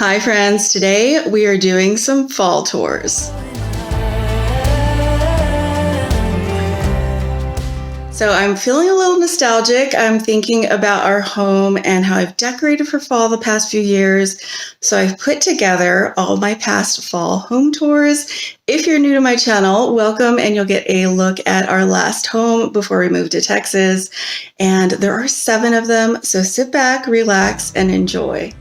Hi friends, today we are doing some fall tours. So I'm feeling a little nostalgic. I'm thinking about our home and how I've decorated for fall the past few years. So I've put together all my past fall home tours. If you're new to my channel, welcome, and you'll get a look at our last home before we moved to Texas. And there are 7 of them, so sit back, relax, and enjoy.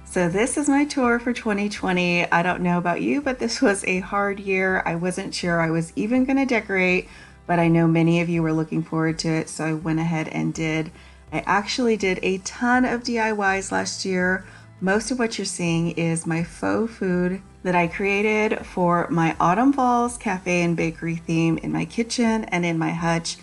So this is my tour for 2020. I don't know about you, but this was a hard year. I wasn't sure I was even going to decorate, but I know many of you were looking forward to it, so I went ahead and did. I actually did a ton of DIYs last year. Most of what you're seeing is my faux food that I created for my Autumn Falls cafe and bakery theme in my kitchen and in my hutch.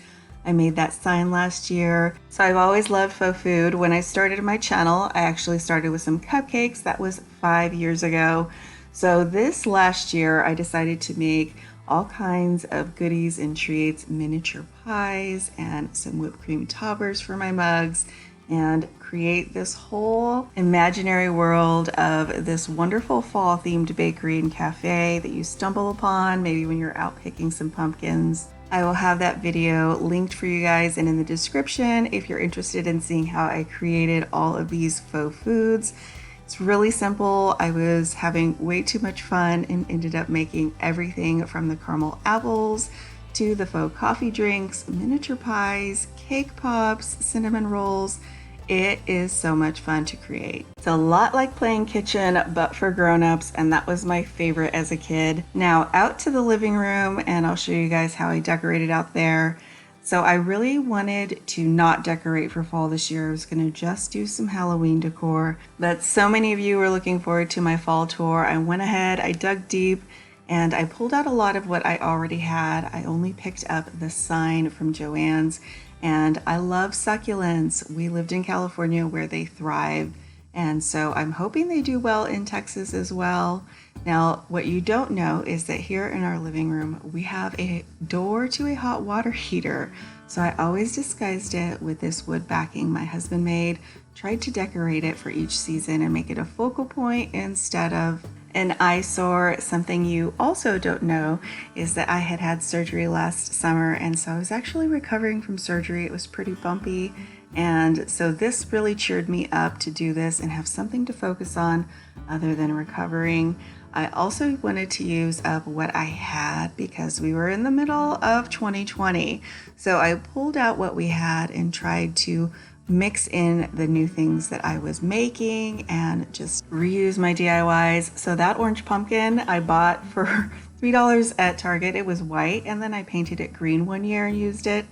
I made that sign last year. So I've always loved faux food. When I started my channel, I actually started with some cupcakes. That was 5 years ago. So this last year, I decided to make all kinds of goodies and treats, miniature pies and some whipped cream toppers for my mugs, and create this whole imaginary world of this wonderful fall themed bakery and cafe that you stumble upon maybe when you're out picking some pumpkins. I will have that video linked for you guys and in the description if you're interested in seeing how I created all of these faux foods. It's really simple. I was having way too much fun and ended up making everything from the caramel apples to the faux coffee drinks, miniature pies, cake pops, cinnamon rolls. It is so much fun to create. It's a lot like playing kitchen, but for grown-ups, and that was my favorite as a kid. Now out to the living room, and I'll show you guys how I decorated out there. So I really wanted to not decorate for fall this year. I was gonna just do some Halloween decor, but so many of you were looking forward to my fall tour. I went ahead, I dug deep, and I pulled out a lot of what I already had. I only picked up the sign from JOANN's. And I love succulents. We lived in California where they thrive. And so I'm hoping they do well in Texas as well. Now, what you don't know is that here in our living room, we have a door to a hot water heater. So I always disguised it with this wood backing my husband made, tried to decorate it for each season and make it a focal point instead of an eyesore. Something you also don't know is that I had had surgery last summer, and so I was actually recovering from surgery. It was pretty bumpy, and so this really cheered me up to do this and have something to focus on other than recovering. I also wanted to use up what I had because we were in the middle of 2020. So I pulled out what we had and tried to mix in the new things that I was making and just reuse my DIYs. So that orange pumpkin I bought for $3 at Target. It was white, and then I painted it green one year and used it.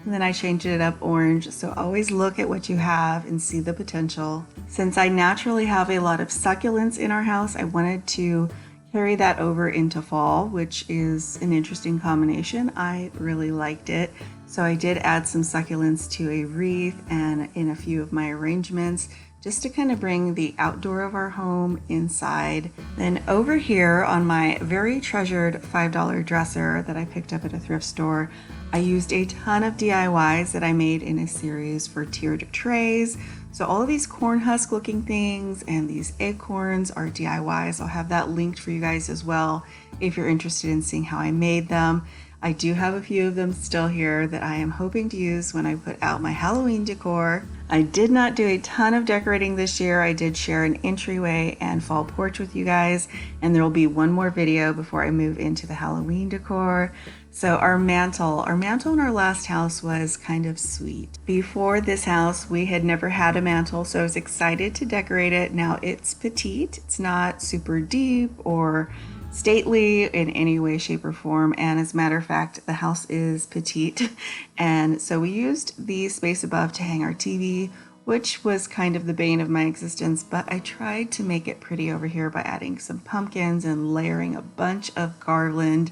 And then I changed it up orange. So always look at what you have and see the potential. Since I naturally have a lot of succulents in our house, I wanted to carry that over into fall, which is an interesting combination. I really liked it. So I did add some succulents to a wreath and in a few of my arrangements, just to kind of bring the outdoor of our home inside. Then over here on my very treasured $5 dresser that I picked up at a thrift store, I used a ton of DIYs that I made in a series for tiered trays. So all of these corn husk looking things and these acorns are DIYs. I'll have that linked for you guys as well if you're interested in seeing how I made them. I do have a few of them still here that I am hoping to use when I put out my Halloween decor. I did not do a ton of decorating this year. I did share an entryway and fall porch with you guys, and there will be one more video before I move into the Halloween decor. So our mantle in our last house was kind of sweet. Before this house, we had never had a mantle, so I was excited to decorate it. Now it's petite. It's not super deep or stately in any way, shape, or form. And as a matter of fact, the house is petite. And so we used the space above to hang our TV, which was kind of the bane of my existence, but I tried to make it pretty over here by adding some pumpkins and layering a bunch of garland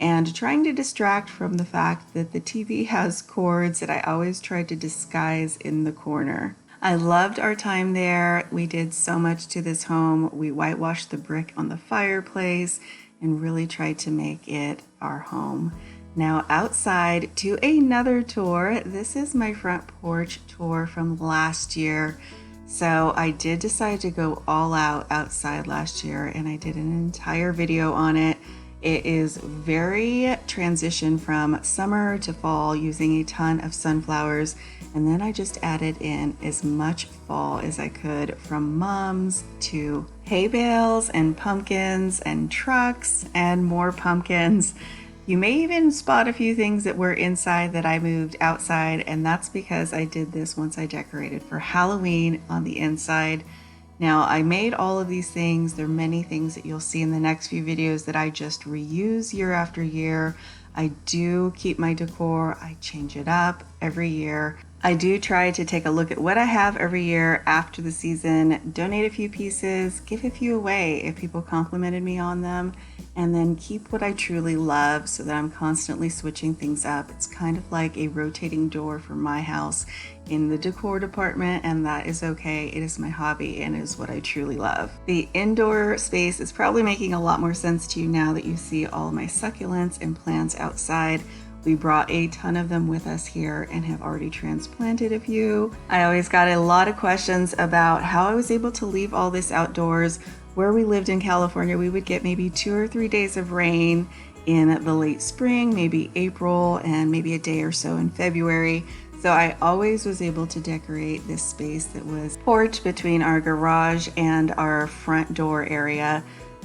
and trying to distract from the fact that the TV has cords that I always tried to disguise in the corner. I loved our time there. We did so much to this home. We whitewashed the brick on the fireplace and really tried to make it our home. Now outside to another tour. This is my front porch tour from last year. So I did decide to go all out outside last year, and I did an entire video on it. It is very transition from summer to fall, using a ton of sunflowers. And then I just added in as much fall as I could, from mums to hay bales and pumpkins and trucks and more pumpkins. You may even spot a few things that were inside that I moved outside, and that's because I did this once I decorated for Halloween on the inside. Now, I made all of these things. There are many things that you'll see in the next few videos that I just reuse year after year. I do keep my decor. I change it up every year. I do try to take a look at what I have every year after the season, donate a few pieces, give a few away if people complimented me on them, and then keep what I truly love so that I'm constantly switching things up. It's kind of like a rotating door for my house in the decor department, and that is okay. It is my hobby and is what I truly love. The indoor space is probably making a lot more sense to you now that you see all of my succulents and plants outside. We brought a ton of them with us here and have already transplanted a few. I always got a lot of questions about how I was able to leave all this outdoors. Where we lived in California, we would get maybe 2 or 3 days of rain in the late spring, maybe April, and maybe a day or so in February. So I always was able to decorate this space that was porch between our garage and our front door area.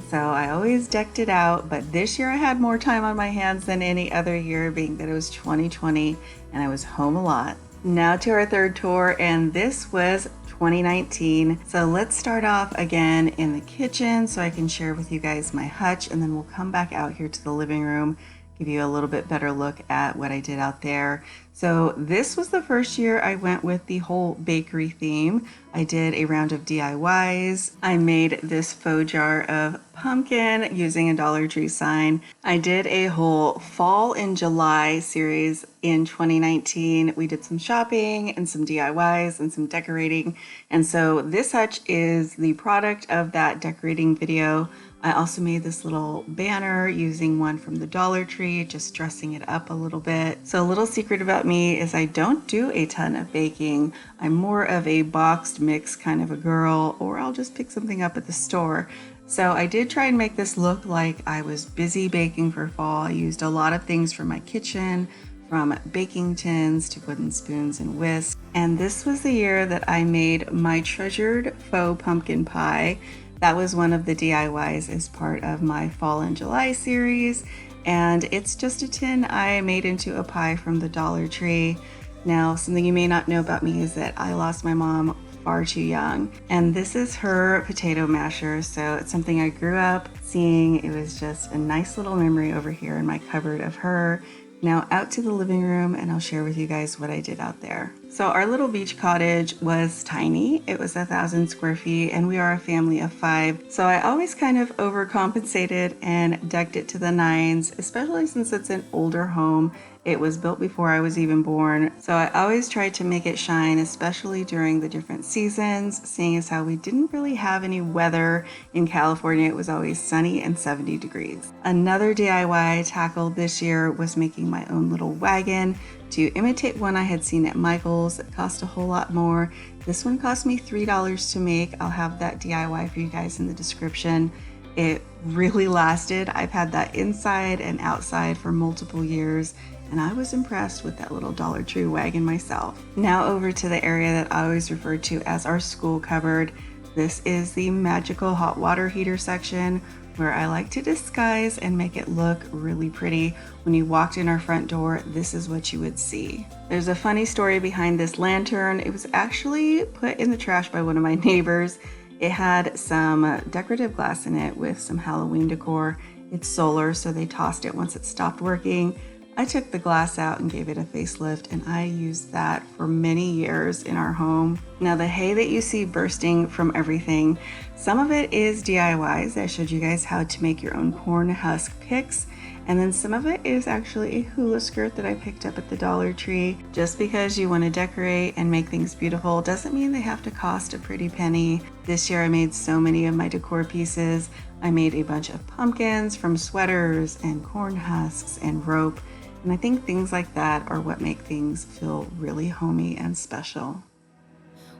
So I always decked it out, but this year I had more time on my hands than any other year, being that it was 2020 and I was home a lot. Now to our third tour, and this was 2019. So let's start off again in the kitchen so I can share with you guys my hutch, and then we'll come back out here to the living room, give you a little bit better look at what I did out there. So this was the first year I went with the whole bakery theme. I did a round of DIYs. I made this faux jar of pumpkin using a Dollar Tree sign. I did a whole fall in July series in 2019. We did some shopping and some DIYs and some decorating. And so this hutch is the product of that decorating video. I also made this little banner using one from the Dollar Tree, just dressing it up a little bit. So a little secret about me is I don't do a ton of baking. I'm more of a boxed mix kind of a girl, or I'll just pick something up at the store. So I did try and make this look like I was busy baking for fall. I used a lot of things from my kitchen, from baking tins to wooden spoons and whisks. And this was the year that I made my treasured faux pumpkin pie. That was one of the DIYs as part of my Fall in July series, and it's just a tin I made into a pie from the Dollar Tree. Now, something you may not know about me is that I lost my mom far too young, and this is her potato masher, so it's something I grew up seeing. It was just a nice little memory over here in my cupboard of her. Now out to the living room, and I'll share with you guys what I did out there. So our little beach cottage was tiny. It was 1,000 square feet, and we are a family of 5. So I always kind of overcompensated and decked it to the nines, especially since it's an older home. It was built before I was even born. So I always tried to make it shine, especially during the different seasons, seeing as how we didn't really have any weather in California. It was always sunny and 70 degrees. Another DIY I tackled this year was making my own little wagon to imitate one I had seen at Michael's. It cost a whole lot more. This one cost me $3 to make. I'll have that DIY for you guys in the description. It really lasted. I've had that inside and outside for multiple years, and I was impressed with that little Dollar Tree wagon myself. Now over to the area that I always refer to as our school cupboard. This is the magical hot water heater section, where I like to disguise and make it look really pretty. When you walked in our front door, this is what you would see. There's a funny story behind this lantern. It was actually put in the trash by one of my neighbors. It had some decorative glass in it with some Halloween decor. It's solar, so they tossed it once it stopped working. I took the glass out and gave it a facelift, and I used that for many years in our home. Now the hay that you see bursting from everything, some of it is DIYs. I showed you guys how to make your own corn husk picks, and then some of it is actually a hula skirt that I picked up at the Dollar Tree. Just because you want to decorate and make things beautiful doesn't mean they have to cost a pretty penny. This year I made so many of my decor pieces. I made a bunch of pumpkins from sweaters and corn husks and rope. And I think things like that are what make things feel really homey and special.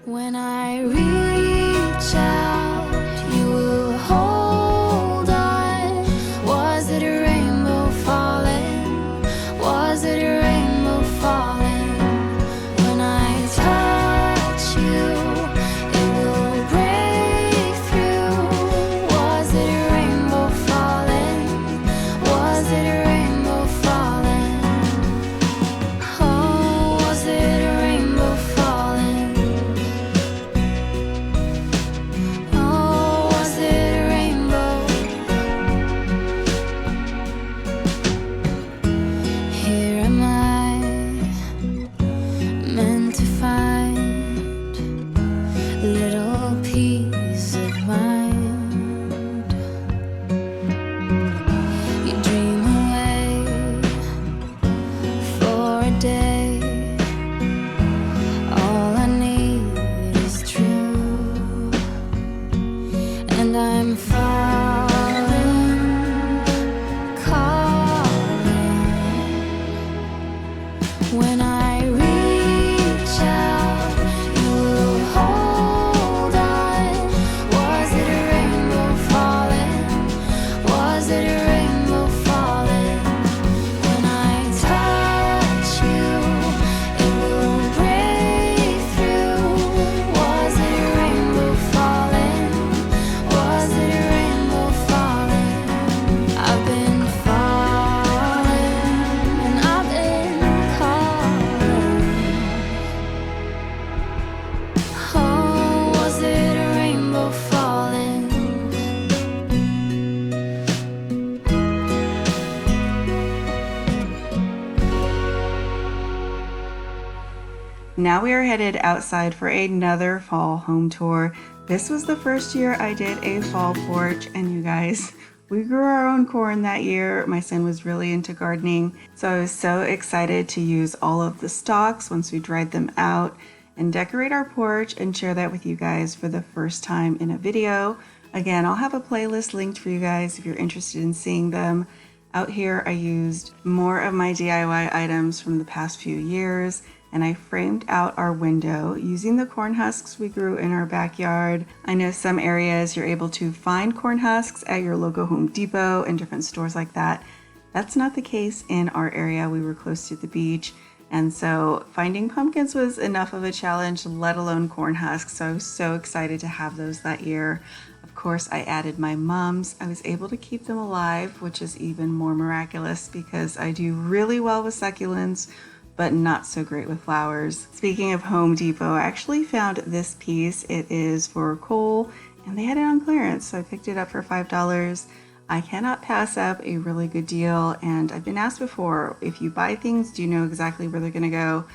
When I reach out, you will hold on. Was it a rainbow falling? Was it a rainbow falling? When I touch you, it will break through. Was it a rainbow falling? Was it a rainbow falling? Oh, was it a rainbow falling? Oh, was it a rainbow? Here am I, meant to find a little peace of mind. You dream away for a day. All I need is true, and I'm falling, calling. When I reach out, you will hold on. Was it a rainbow falling? Was it a rainbow falling? When I touch you, it will break through. Was it a rainbow falling? Was it a rainbow falling? I've been falling and I've been calling. Oh, was it a rainbow falling? Now we are headed outside for another fall home tour. This was the first year I did a fall porch, and you guys, we grew our own corn that year. My son was really into gardening, so I was so excited to use all of the stalks once we dried them out and decorate our porch and share that with you guys for the first time in a video. Again, I'll have a playlist linked for you guys if you're interested in seeing them. Out here, I used more of my DIY items from the past few years, and I framed out our window using the corn husks we grew in our backyard. I know some areas you're able to find corn husks at your local Home Depot and different stores like that. That's not the case in our area. We were close to the beach, and so finding pumpkins was enough of a challenge, let alone corn husks. So I was so excited to have those that year. Of course, I added my mums. I was able to keep them alive, which is even more miraculous because I do really well with succulents, but not so great with flowers. Speaking of Home Depot, I actually found this piece. It is for coal, and they had it on clearance, so I picked it up for $5. I cannot pass up a really good deal, and I've been asked before, if you buy things, do you know exactly where they're gonna go?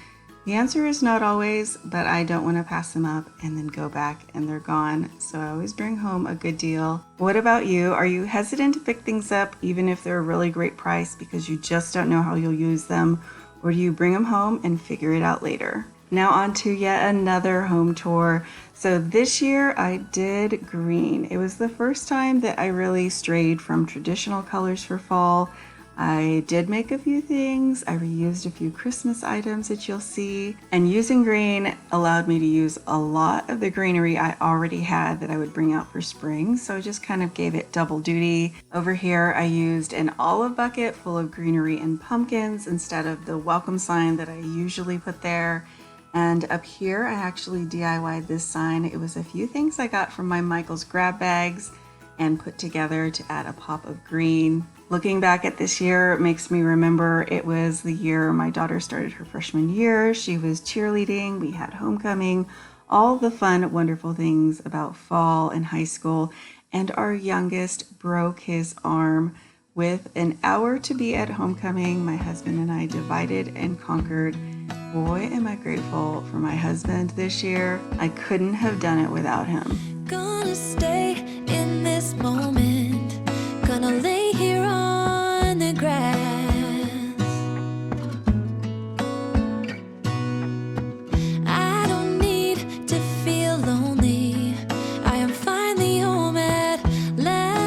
The answer is not always, but I don't want to pass them up and then go back and they're gone, so I always bring home a good deal. What about you? Are you hesitant to pick things up even if they're a really great price because you just don't know how you'll use them? Or do you bring them home and figure it out later? Now on to yet another home tour. So this year I did green. It was the first time that I really strayed from traditional colors for fall. I did make a few things. I reused a few Christmas items that you'll see. And using green allowed me to use a lot of the greenery I already had that I would bring out for spring. So I just kind of gave it double duty. Over here, I used an olive bucket full of greenery and pumpkins instead of the welcome sign that I usually put there. And up here, I actually DIY'd this sign. It was a few things I got from my Michael's grab bags and put together to add a pop of green. Looking back at this year, it makes me remember it was the year my daughter started her freshman year. She was cheerleading, we had homecoming, all the fun, wonderful things about fall and high school. And our youngest broke his arm. With an hour to be at homecoming, my husband and I divided and conquered. Boy, am I grateful for my husband this year. I couldn't have done it without him. Gonna stay in this moment. Gonna lay here on the grass. I don't need to feel lonely. I am finally home at last.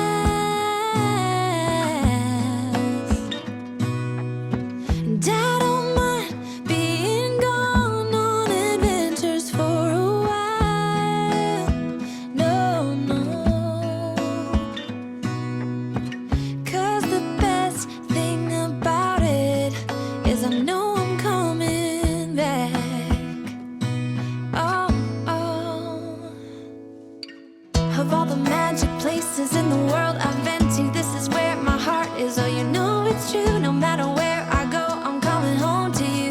And I don't mind being gone on adventures for a while. the magic places in the world I've been to, this is where my heart is. Oh, you know it's true. No matter where I go, I'm coming home to you.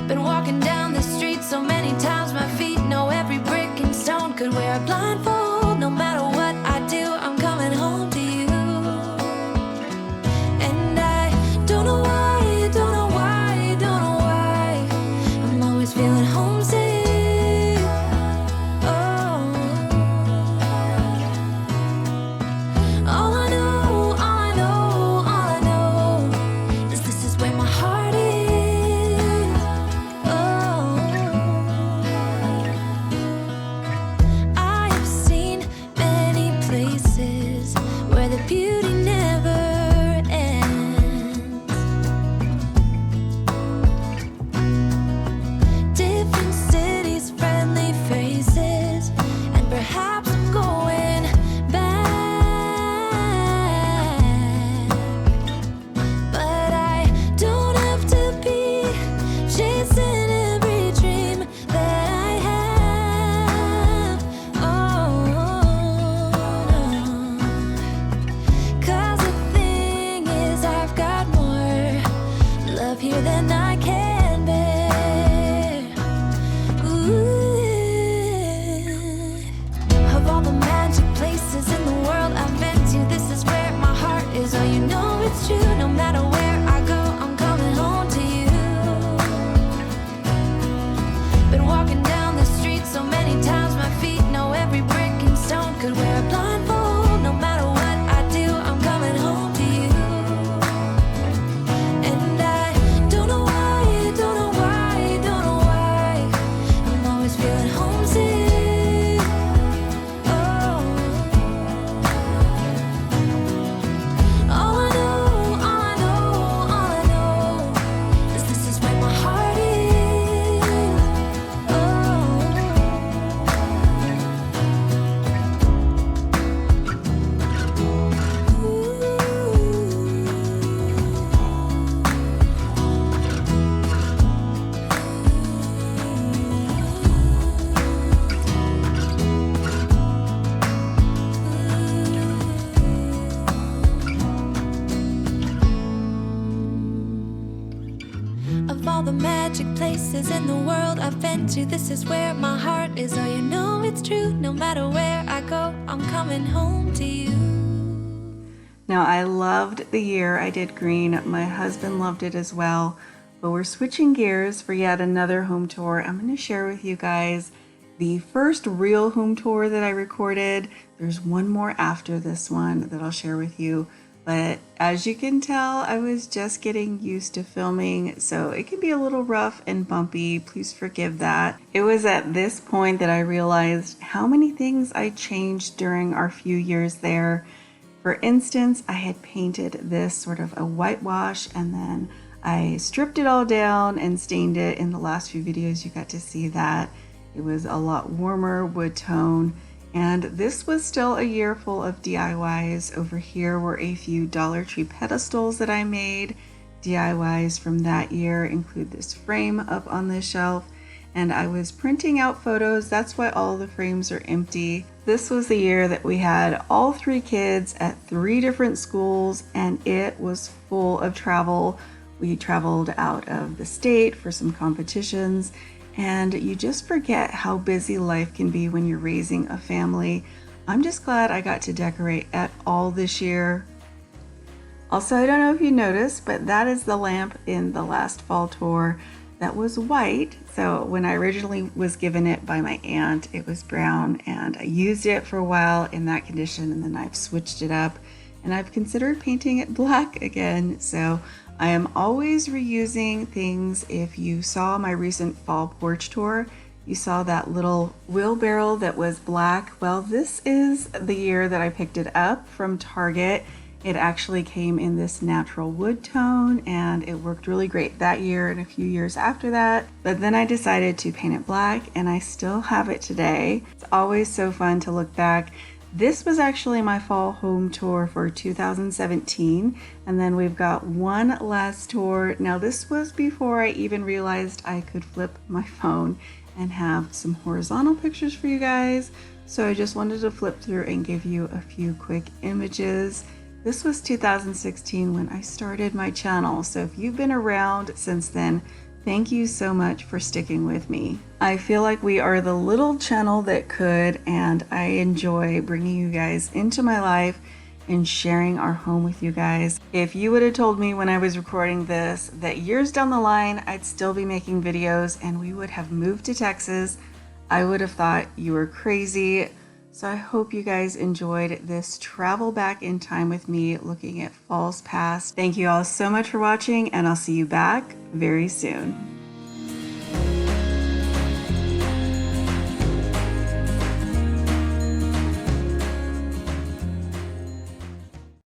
Been walking down the street so many times, my feet know every brick and stone. Could wear a blindfold. No matter what I do, I'm coming home to you. And I don't know why, don't know why, don't know why, I'm always feeling homesick. Places in the world I've been to, this is where my heart is. Oh, you know it's true. No matter where I go, I'm coming home to you. Now, I loved the year I did green. My husband loved it as well. But we're switching gears for yet another home tour. I'm going to share with you guys the first real home tour that I recorded. There's one more after this one that I'll share with you. But as you can tell, I was just getting used to filming, so it can be a little rough and bumpy. Please forgive that. It was at this point that I realized how many things I changed during our few years there. For instance, I had painted this sort of a whitewash, and then I stripped it all down and stained it. In the last few videos, you got to see that. It was a lot warmer wood tone. And this was still a year full of DIYs. Over here were a few Dollar Tree pedestals that I made. DIYs from that year include this frame up on this shelf. And I was printing out photos. That's why all the frames are empty. This was the year that we had all 3 kids at 3 different schools, and it was full of travel. We traveled out of the state for some competitions. And you just forget how busy life can be when you're raising a family. I'm just glad I got to decorate at all this year. Also, I don't know if you noticed, but that is the lamp in the last fall tour that was white. So when I originally was given it by my aunt, it was brown, and I used it for a while in that condition, and then I've switched it up, and I've considered painting it black again. So I am always reusing things. If you saw my recent fall porch tour, you saw that little wheelbarrow that was black. Well, this is the year that I picked it up from Target. It actually came in this natural wood tone, and it worked really great that year and a few years after that. But then I decided to paint it black, and I still have it today. It's always so fun to look back. This was actually my fall home tour for 2017, and then we've got one last tour. Now, this was before I even realized I could flip my phone and have some horizontal pictures for you guys. So I just wanted to flip through and give you a few quick images. This was 2016 when I started my channel, so if you've been around since then, thank you so much for sticking with me. I feel like we are the little channel that could, and I enjoy bringing you guys into my life and sharing our home with you guys. If you would have told me when I was recording this that years down the line I'd still be making videos and we would have moved to Texas, I would have thought you were crazy. So I hope you guys enjoyed this travel back in time with me looking at falls past. Thank you all so much for watching, and I'll see you back very soon.